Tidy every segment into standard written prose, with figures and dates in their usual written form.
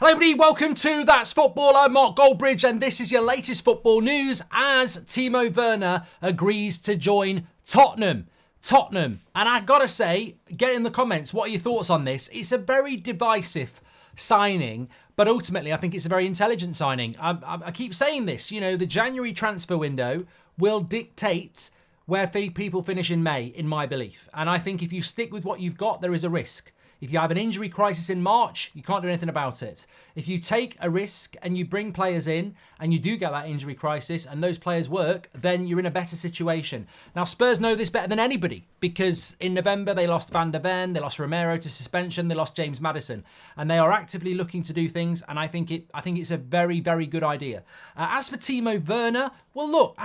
Hello everybody, welcome to That's Football. I'm Mark Goldbridge and this is your latest football news as Timo Werner agrees to join Tottenham. And I've got to say, get in the comments, what are your thoughts on this? It's a very divisive signing, but ultimately I think it's a very intelligent signing. I keep saying this, you know, the January transfer window will dictate where people finish in May, in my belief. And I think if you stick with what you've got, there is a risk. If you have an injury crisis in March, you can't do anything about it. If you take a risk and you bring players in and you do get that injury crisis and those players work, then you're in a better situation. Now, Spurs know this better than anybody because in November they lost Van der Ven, they lost Romero to suspension, they lost James Maddison, and they are actively looking to do things. And I think it's a very, very good idea. As for Timo Werner, well, look,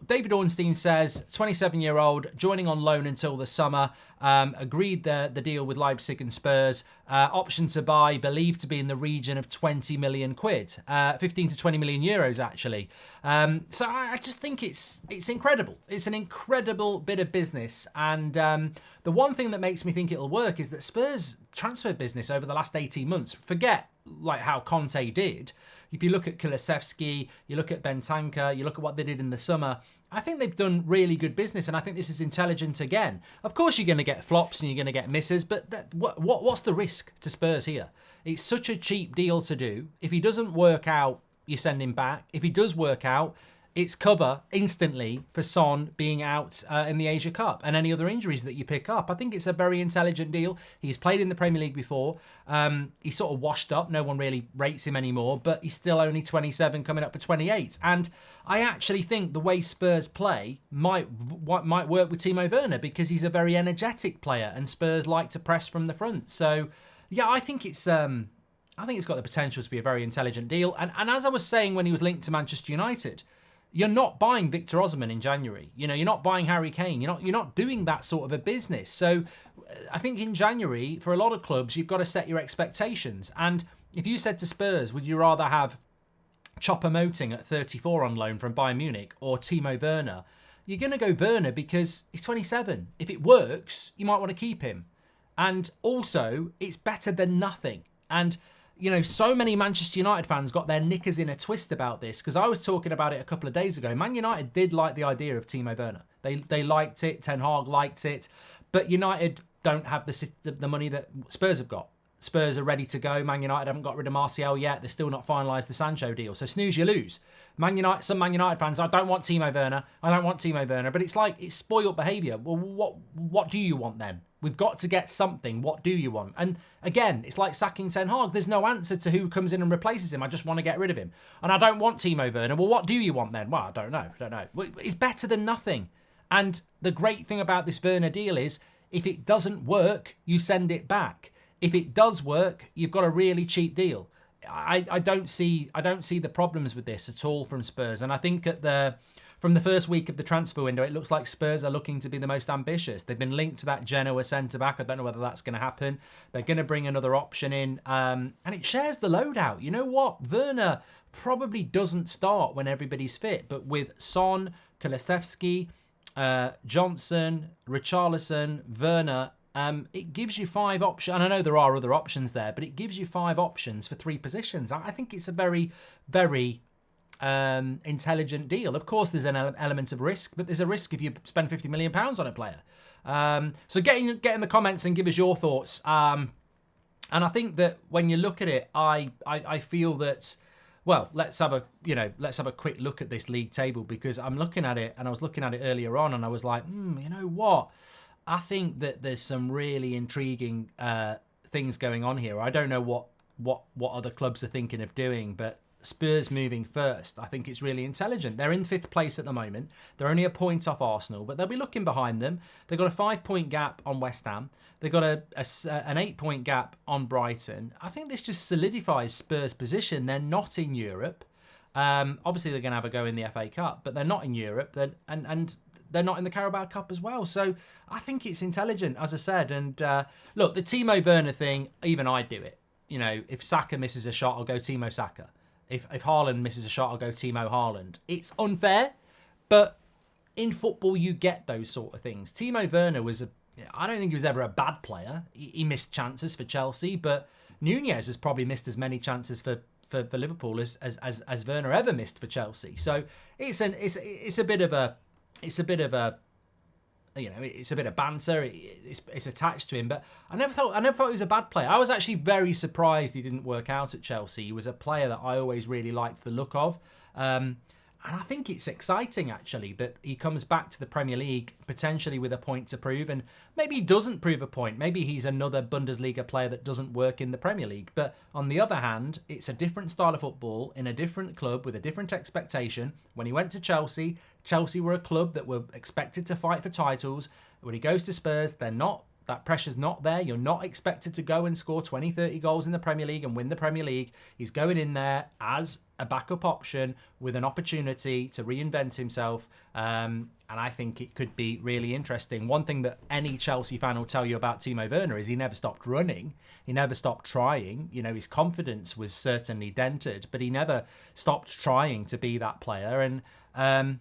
David Ornstein says 27-year-old joining on loan until the summer. Agreed the deal with Leipzig and Spurs. Option to buy, believed to be in the region of 20 million quid, 15 to 20 million euros actually. So I just think it's incredible. It's an incredible bit of business, and the one thing that makes me think it'll work is that Spurs transfer business over the last 18 months. Forget like how Conte did. If you look at Kulusevski, you look at Bentancur, you look at what they did in the summer, I think they've done really good business, and I think this is intelligent again. Of course, you're going to get flops and you're going to get misses, but what's the risk to Spurs here? It's such a cheap deal to do. If he doesn't work out, you send him back. If he does work out, it's cover instantly for Son being out in the Asia Cup and any other injuries that you pick up. I think it's a very intelligent deal. He's played in the Premier League before. He's sort of washed up. No one really rates him anymore, but he's still only 27, coming up for 28. And I actually think the way Spurs play might work with Timo Werner because he's a very energetic player and Spurs like to press from the front. So, yeah, I think it's got the potential to be a very intelligent deal. And as I was saying when he was linked to Manchester United, you're not buying Victor Osimhen in January. You know, you're not buying Harry Kane. You're not doing that sort of a business. So I think in January, for a lot of clubs, you've got to set your expectations. And if you said to Spurs, would you rather have Choupo-Moting at 34 on loan from Bayern Munich or Timo Werner? You're going to go Werner because he's 27. If it works, you might want to keep him. And also, it's better than nothing. And you know, so many Manchester United fans got their knickers in a twist about this because I was talking about it a couple of days ago. Man United did like the idea of Timo Werner. They liked it. Ten Hag liked it. But United don't have the money that Spurs have got. Spurs are ready to go. Man United haven't got rid of Martial yet. They're still not finalised the Sancho deal. So snooze, you lose. Some Man United fans, I don't want Timo Werner. But it's like, it's spoiled behaviour. Well, what do you want then? We've got to get something. What do you want? And again, it's like sacking Ten Hag. There's no answer to who comes in and replaces him. I just want to get rid of him. And I don't want Timo Werner. Well, what do you want then? Well, I don't know. Well, it's better than nothing. And the great thing about this Werner deal is if it doesn't work, you send it back. If it does work, you've got a really cheap deal. I don't see the problems with this at all from Spurs. And I think from the first week of the transfer window, it looks like Spurs are looking to be the most ambitious. They've been linked to that Genoa centre-back. I don't know whether that's going to happen. They're going to bring another option in. And it shares the load out. You know what? Werner probably doesn't start when everybody's fit. But with Son, Kulusevski, Johnson, Richarlison, Werner, it gives you 5 options. And I know there are other options there, but it gives you 5 options for 3 positions. I think it's a very, very intelligent deal. Of course, there's an element of risk, but there's a risk if you spend £50 million on a player. So get in the comments and give us your thoughts. And I think that when you look at it, I feel that, well, let's have a quick look at this league table because I'm looking at it and I was looking at it earlier on and I was like, you know what? I think that there's some really intriguing things going on here. I don't know what other clubs are thinking of doing, but Spurs moving first, I think it's really intelligent. They're in 5th place at the moment. They're only a point off Arsenal, but they'll be looking behind them. They've got a 5-point gap on West Ham. They've got an 8-point gap on Brighton. I think this just solidifies Spurs' position. They're not in Europe. Obviously, they're going to have a go in the FA Cup, but they're not in Europe. And they're not in the Carabao Cup as well. So I think it's intelligent, as I said. And look, the Timo Werner thing, even I'd do it. You know, if Saka misses a shot, I'll go Timo Saka. If Haaland misses a shot, I'll go Timo Haaland. It's unfair, but in football, you get those sort of things. Timo Werner I don't think he was ever a bad player. He missed chances for Chelsea, but Nunez has probably missed as many chances for Liverpool as Werner ever missed for Chelsea. So it's a bit of a it's a bit of banter. It's attached to him, but I never thought he was a bad player. I was actually very surprised he didn't work out at Chelsea. He was a player that I always really liked the look of. And I think it's exciting, actually, that he comes back to the Premier League potentially with a point to prove. And maybe he doesn't prove a point. Maybe he's another Bundesliga player that doesn't work in the Premier League. But on the other hand, it's a different style of football in a different club with a different expectation. When he went to Chelsea, Chelsea were a club that were expected to fight for titles. When he goes to Spurs, they're not. That pressure's not there. You're not expected to go and score 20, 30 goals in the Premier League and win the Premier League. He's going in there as a backup option with an opportunity to reinvent himself. And I think it could be really interesting. One thing that any Chelsea fan will tell you about Timo Werner is he never stopped running. He never stopped trying. You know, his confidence was certainly dented, but he never stopped trying to be that player. And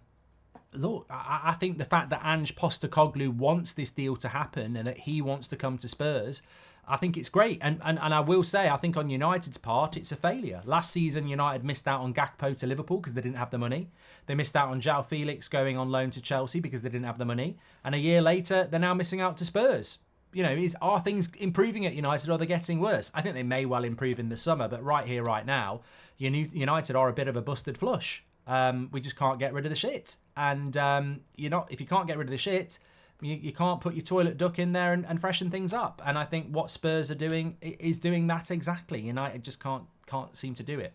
look, I think the fact that Ange Postecoglou wants this deal to happen and that he wants to come to Spurs, I think it's great. And I will say, I think on United's part, it's a failure. Last season, United missed out on Gakpo to Liverpool because they didn't have the money. They missed out on João Felix going on loan to Chelsea because they didn't have the money. And a year later, they're now missing out to Spurs. You know, are things improving at United or are they getting worse? I think they may well improve in the summer, but right here, right now, United are a bit of a busted flush. We just can't get rid of the shit. And if you can't get rid of the shit, you can't put your toilet duck in there and freshen things up. And I think what Spurs are doing is doing that exactly. United just can't seem to do it.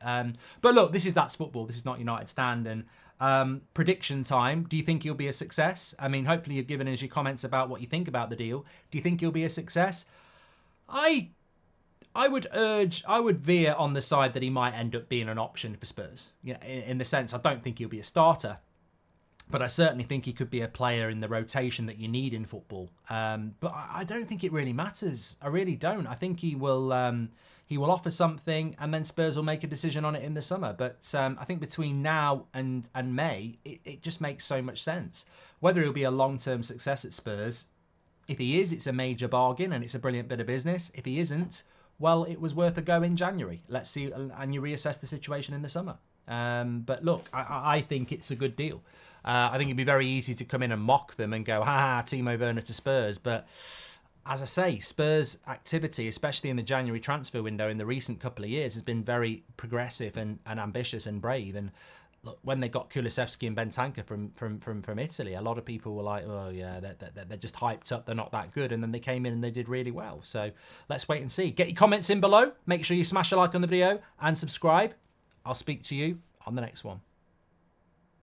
But look, that's football. This is not United Stand. And prediction time. Do you think he'll be a success? I mean, hopefully you've given us your comments about what you think about the deal. Do you think he'll be a success? I would veer on the side that he might end up being an option for Spurs. In the sense, I don't think he'll be a starter, but I certainly think he could be a player in the rotation that you need in football. But I don't think it really matters. I really don't. I think he will offer something, and then Spurs will make a decision on it in the summer. But I think between now and May, it just makes so much sense. Whether he'll be a long-term success at Spurs, if he is, it's a major bargain and it's a brilliant bit of business. If he isn't, well, it was worth a go in January. Let's see, and you reassess the situation in the summer. But look, I think it's a good deal. I think it'd be very easy to come in and mock them and go, ha, Timo Werner to Spurs. But as I say, Spurs' activity, especially in the January transfer window in the recent couple of years, has been very progressive and ambitious and brave. And look, when they got Kulusevski and Bentancur from Italy, a lot of people were like, oh yeah, they're just hyped up, they're not that good. And then they came in and they did really well. So let's wait and see. Get your comments in below. Make sure you smash a like on the video and subscribe. I'll speak to you on the next one.